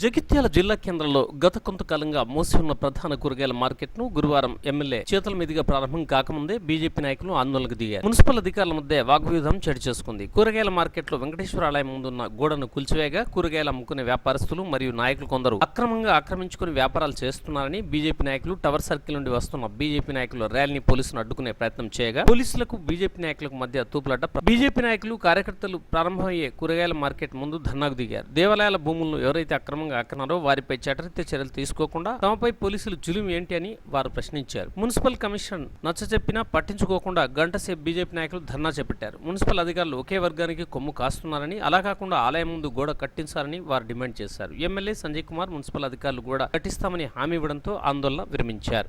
జగిత్యాల జిల్లా కేంద్రంలో గత కొంతకాలంగా మూసి ఉన్న ప్రధాన కూరగాయల మార్కెట్ను గురువారం ఎమ్మెల్యే చేతుల మీదుగా ప్రారంభం కాకముందే బీజేపీ నాయకులు ఆందోళనకు దిగారు. మున్సిపల్ అధికారుల మధ్య వాగ్వివాదం చోటు చేసుకుంది. కూరగాయల మార్కెట్లో వెంకటేశ్వర ఆలయం ముందున్న గోడను కూల్చివేయగా కూరగాయలు అమ్ముకునే వ్యాపారస్తులు మరియు నాయకులు కొందరు అక్రమంగా ఆక్రమించుకుని వ్యాపారాలు చేస్తున్నారని బీజేపీ నాయకులు టవర్ సర్కిల్ నుండి వస్తున్న బీజేపీ నాయకులు ర్యాలీని పోలీసులు అడ్డుకునే ప్రయత్నం చేయగా పోలీసులకు బీజేపీ నాయకులకు మధ్య తూపులాట. బీజేపీ నాయకులు కార్యకర్తలు ప్రారంభమయ్యే కూరగాయల మార్కెట్ ముందు ధర్నాకు దిగారు. దేవాలయాల భూములను ఎవరైతే అక్రమంగా ఆక్రమణలో వారిపై చట్టరీత్యా చర్యలు తీసుకోకుండా తమపై పోలీసులు జులుం ఏంటి అని వారు ప్రశ్నించారు. మున్సిపల్ కమిషన్ నచ్చచెప్పినా పట్టించుకోకుండా గంటసేపు బీజేపీ నాయకులు ధర్నా చేపట్టారు. మున్సిపల్ అధికారులు ఒకే వర్గానికి కొమ్ము కాస్తున్నారని, అలా కాకుండా ఆలయం ముందు గోడ కట్టించాలని వారు డిమాండ్ చేశారు. ఎమ్మెల్యే సంజయ్ కుమార్ మున్సిపల్ అధికారులు గోడ కట్టిస్తామని హామీ ఇవ్వడంతో ఆందోళన విరమించారు.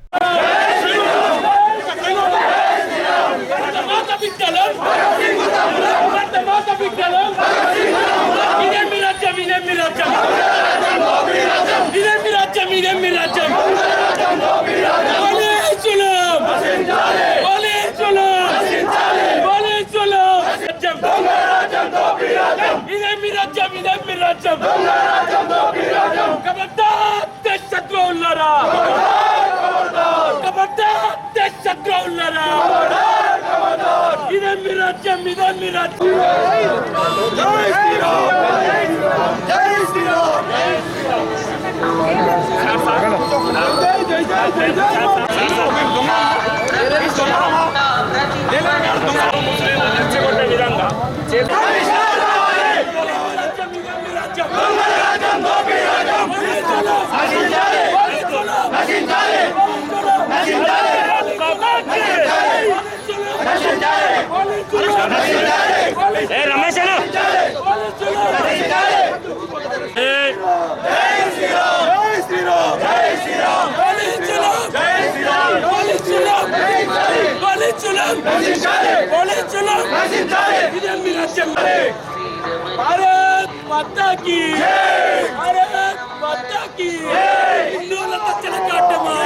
भारत माता की जय, भारत माता की जय। हिंदुओं का चलकाटमा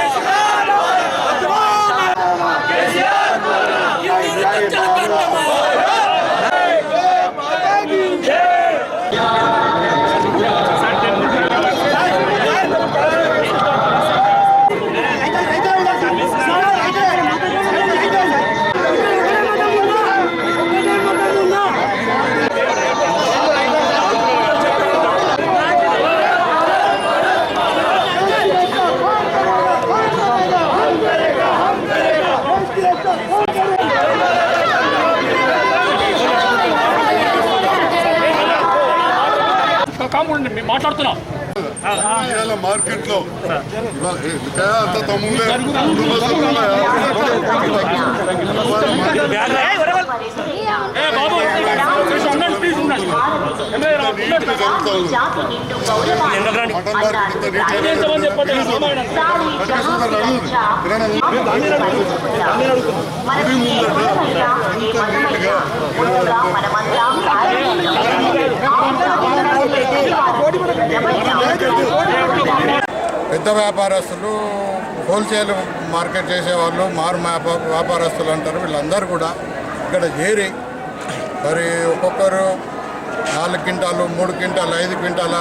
केसीआर बोला, हिंदुओं का चलकाटमा माता की जय। మాట్లాడుతున్నా మార్కెట్లో పెద్ద వ్యాపారస్తులు, హోల్సేల్ మార్కెట్ చేసేవాళ్ళు, మారు వ్యాపారస్తులు అంటారు. వీళ్ళందరూ కూడా ఇక్కడ చేరి మరి ఒక్కొక్కరు 4 క్వింటాలు, 3 క్వింటాలు, 5 క్వింటాల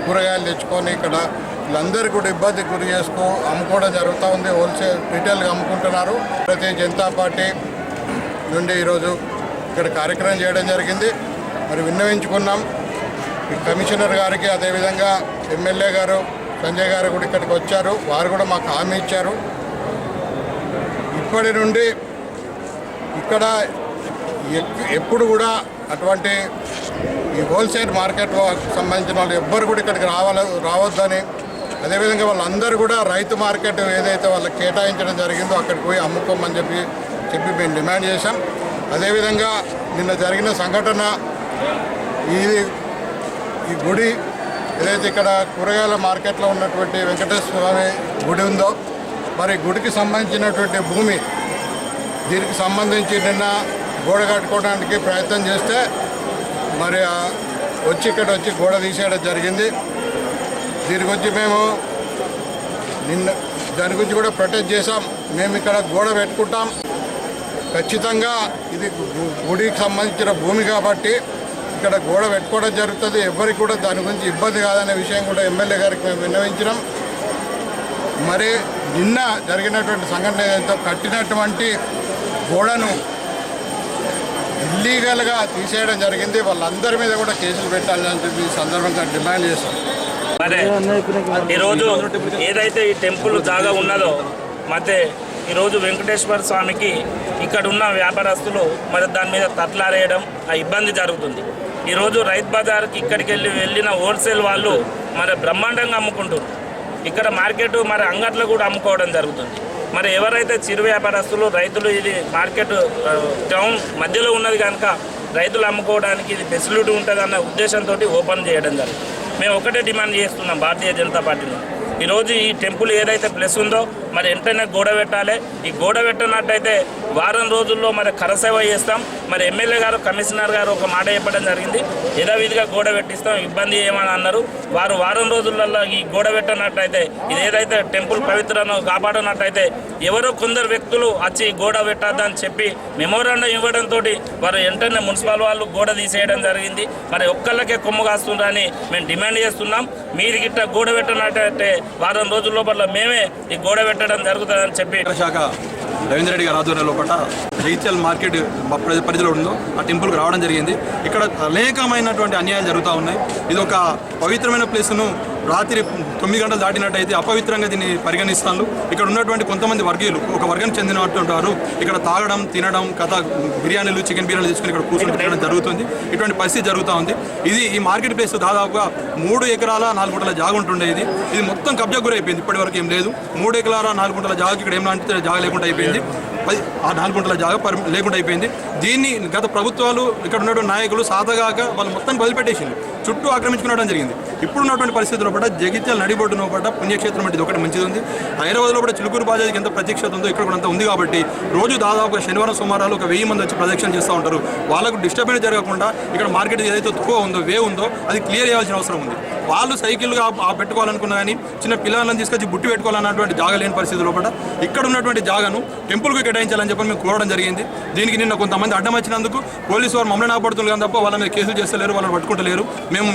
కూరగాయలు తెచ్చుకొని ఇక్కడ వీళ్ళందరూ కూడా ఇబ్బంది గురి చేసుకు అమ్ముకోవడం జరుగుతూ ఉంది. హోల్సేల్ రిటైల్గా అమ్ముకుంటున్నారు. భారతీయ జనతా పార్టీ నుండి ఈరోజు ఇక్కడ కార్యక్రమం చేయడం జరిగింది. మరి విన్నవించుకున్నాం కమిషనర్ గారికి, అదేవిధంగా ఎమ్మెల్యే గారు సంజయ్ గారు కూడా ఇక్కడికి వచ్చారు. వారు కూడా మాకు హామీ ఇచ్చారు. ఇప్పటి నుండి ఇక్కడ ఎప్పుడు కూడా అటువంటి ఈ హోల్సేల్ మార్కెట్ సంబంధించిన వాళ్ళు ఎవ్వరు కూడా ఇక్కడికి రావద్దని, అదేవిధంగా వాళ్ళందరూ కూడా రైతు మార్కెట్ ఏదైతే వాళ్ళకి కేటాయించడం జరిగిందో అక్కడికి పోయి అమ్ముకోమని చెప్పి మేము డిమాండ్ చేశాం. అదేవిధంగా నిన్న జరిగిన సంఘటన ఈ గుడి ఏదైతే ఇక్కడ కూరగాయల మార్కెట్లో ఉన్నటువంటి వెంకటేశ్వర స్వామి గుడి ఉందో, మరి గుడికి సంబంధించినటువంటి భూమి దీనికి సంబంధించి నిన్న గోడ కట్టుకోవడానికి ప్రయత్నం చేస్తే మరి ఇక్కడ వచ్చి గోడ తీసేయడం జరిగింది. దీని గురించి మేము దాని గురించి కూడా ప్రొటెస్ట్ చేశాం. మేము ఇక్కడ గోడ పెట్టుకుంటాం, ఖచ్చితంగా ఇది గుడికి సంబంధించిన భూమి కాబట్టి ఇక్కడ గోడ పెట్టుకోవడం జరుగుతుంది. ఎవరికి కూడా దాని గురించి ఇబ్బంది కాదనే విషయం కూడా ఎమ్మెల్యే గారికి మేము విన్నవించినాం. మరి నిన్న జరిగినటువంటి సంఘటన ఏదైతే కట్టినటువంటి గోడను ఇల్లీగల్గా తీసేయడం జరిగింది. వాళ్ళందరి మీద కూడా కేసులు పెట్టాలని చెప్పి ఈ సందర్భంగా డిమాండ్ చేస్తాం. మరి ఈరోజు ఏదైతే ఈ టెంపుల్ జాగా ఉన్నదో ಮತ್ತೆ ఈరోజు వెంకటేశ్వర స్వామికి ఇక్కడ ఉన్న వ్యాపారస్తులు మరి దాని మీద తట్లారేయడం ఆ ఇబ్బంది జరుగుతుంది. ఈరోజు రైతు బజార్కి ఇక్కడికి వెళ్ళిన హోల్సేల్ వాళ్ళు మరి బ్రహ్మాండంగా అమ్ముకుంటారు. ఇక్కడ మార్కెట్ మరి అంగట్లో కూడా అమ్ముకోవడం జరుగుతుంది. మరి ఎవరైతే చిరు వ్యాపారస్తులు రైతులు ఇది మార్కెట్ టౌన్ మధ్యలో ఉన్నది కనుక రైతులు అమ్ముకోవడానికి ఇది ఫెసిలిటీ ఉంటుందన్న ఉద్దేశంతో ఓపెన్ చేయడం జరుగుతుంది. మేము ఒకటే డిమాండ్ చేస్తున్నాం భారతీయ జనతా పార్టీలో. ఈరోజు ఈ టెంపుల్ ఏదైతే ప్లేస్ ఉందో మరి వెంటనే గోడ పెట్టాలి. ఈ గోడ పెట్టినట్టయితే వారం రోజుల్లో మరి కరసేవ చేస్తాం. మరి ఎమ్మెల్యే గారు కమిషనర్ గారు ఒక మాట చెప్పడం జరిగింది, యథావిధిగా గోడ పెట్టిస్తాం, ఇబ్బంది ఏమని అన్నారు. వారం రోజులలో ఈ గోడ పెట్టినట్టయితే ఇది ఏదైతే టెంపుల్ పవిత్రను కాపాడినట్టయితే ఎవరో కొందరు వ్యక్తులు వచ్చి గోడ పెట్టద్దని చెప్పి మెమోరాండం ఇవ్వడంతో వారు వెంటనే మున్సిపల్ వాళ్ళు గోడ తీసేయడం జరిగింది. మరి ఒక్కళ్ళకే కొమ్ము కాస్తుందని మేము డిమాండ్ చేస్తున్నాం. మీరు గిట్ట గోడ పెట్టినట్టయితే వారం రోజుల లోపల మేమే ఈ గోడ పెట్టడం జరుగుతుందని చెప్పి శాఖ రవీంద్ర రెడ్డి గారి ఆధ్వర్యంలో జగిత్యాల మార్కెట్ పరిధిలో ఉందో ఆ టెంపుల్కి రావడం జరిగింది. ఇక్కడ అనేకమైనటువంటి అన్యాయాలు జరుగుతూ ఉన్నాయి. ఇది ఒక పవిత్రమైన ప్లేస్ను రాత్రి 9 గంటలు దాటినట్టయితే అపవిత్రంగా దీన్ని పరిగణిస్తాను. ఇక్కడ ఉన్నటువంటి కొంతమంది వర్గీయులు ఒక వర్గానికి చెందినటువంటి వారు ఇక్కడ తాగడం, తినడం, బిర్యానీలు, చికెన్ బిర్యానీలు తీసుకుని ఇక్కడ కూర్చొని తినడం జరుగుతుంది. ఇటువంటి పరిస్థితి జరుగుతూ ఉంది. ఈ మార్కెట్ ప్లేస్ దాదాపుగా 3 ఎకరాల 4 గుంటల జాగ ఉంటుండే. ఇది మొత్తం కబ్జా గురి అయిపోయింది. ఇప్పటి వరకు ఏం లేదు. 3 ఎకరాల 4 గుంటల జాగకి ఇక్కడ ఏం లాంటి జాగ లేకుండా అయిపోయింది. ఆ 4 గుంటల జాగ లేకుండా అయిపోయింది. దీన్ని గత ప్రభుత్వాలు ఇక్కడ ఉన్నటువంటి నాయకులు సాతగాక వాళ్ళు మొత్తాన్ని వదిలిపెట్టేసింది, చుట్టూ ఆక్రమించుకునడం జరిగింది. ఇప్పుడున్నటువంటి పరిస్థితుల్లో జగిత్యాల నడిబొడ్డున పుణ్యక్షేత్రం అంటే ఇది ఒకటి మంచిది ఉంది. హైదరాబాద్లో కూడా చిలుకూరు బాజాకి ఎంత ప్రత్యక్షత ఉందో ఇక్కడ కూడా అంత ఉంది. కాబట్టి రోజు దాదాపుగా శనివారం సోమవారాలు ఒక 1000 మంది వచ్చి ప్రదక్షిణ చేస్తూ ఉంటారు. వాళ్ళకు డిస్టర్బెన్స్ జరగకుండా ఇక్కడ మార్కెట్ ఏదైతే తక్కువ ఉందో ఉందో అది క్లియర్ చేయాల్సిన అవసరం ఉంది. వాళ్ళు సైకిల్గా పెట్టుకోవాలనుకున్నా కానీ చిన్న పిల్లలను తీసుకొచ్చి బుట్టి పెట్టుకోవాలన్నటువంటి జాగ లేని పరిస్థితుల్లో ఇక్కడ ఉన్నటువంటి జాగను టెంపుల్కి కేటాయించాలని చెప్పి మేము కోరడం జరిగింది. దీనికి నిన్న కొంతమంది అడ్డం వచ్చినందుకు పోలీసు వారు మమ్మల్ని ఆపడుతున్నారు కానీ తప్ప వాళ్ళ మీద కేసులు చేస్తలేరు, వాళ్ళని పట్టుకుంటలేరు. మేము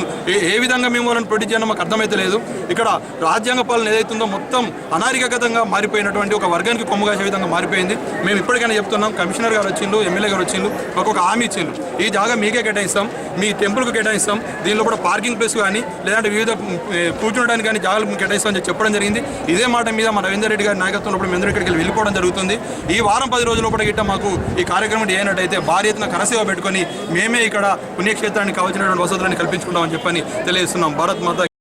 ఏ విధంగా మేము వాళ్ళని ప్రొటెక్ట్ చేయడం మాకు అర్థమైతే లేదు. ఇక్కడ రాజ్యాంగ పాలన ఏదైతుందో మొత్తం అనాగరికంగా మారిపోయినటువంటి ఒక వర్గానికి కొమ్ముగాసే విధంగా మారిపోయింది. మేము ఇప్పటికైనా చెప్తున్నాం, కమిషనర్ గారు వచ్చిండు, ఎమ్మెల్యే గారు వచ్చిండు, ఒక హామీ ఇచ్చిండు, ఈ జాగా మీకే కేటాయిస్తాం, మీ టెంపుల్కి కేటాయిస్తాం, దీనిలో కూడా పార్కింగ్ ప్లేస్ కానీ లేదంటే వివిధ కూర్చోడానికి కానీ జాగాలు కేటాయిస్తామని చెప్పడం జరిగింది. ఇదే మాట మీద మన రవీంద్ర రెడ్డి గారి నాయకత్వంలో మేము ఇక్కడికి వెళ్ళిపోవడం జరుగుతుంది. ఈ వారం 10 రోజుల లోపల గిట్ట మాకు ఈ కార్యక్రమం చేయనట్టయితే భారీ ఎత్తున కరసేవ పెట్టుకొని మేమే ఇక్కడ పుణ్యక్షేత్రానికి కావాల్సినటువంటి వసతులను కల్పించుకుంటామని చెప్పని తెలియజేస్తున్నాం. భారత్ మాత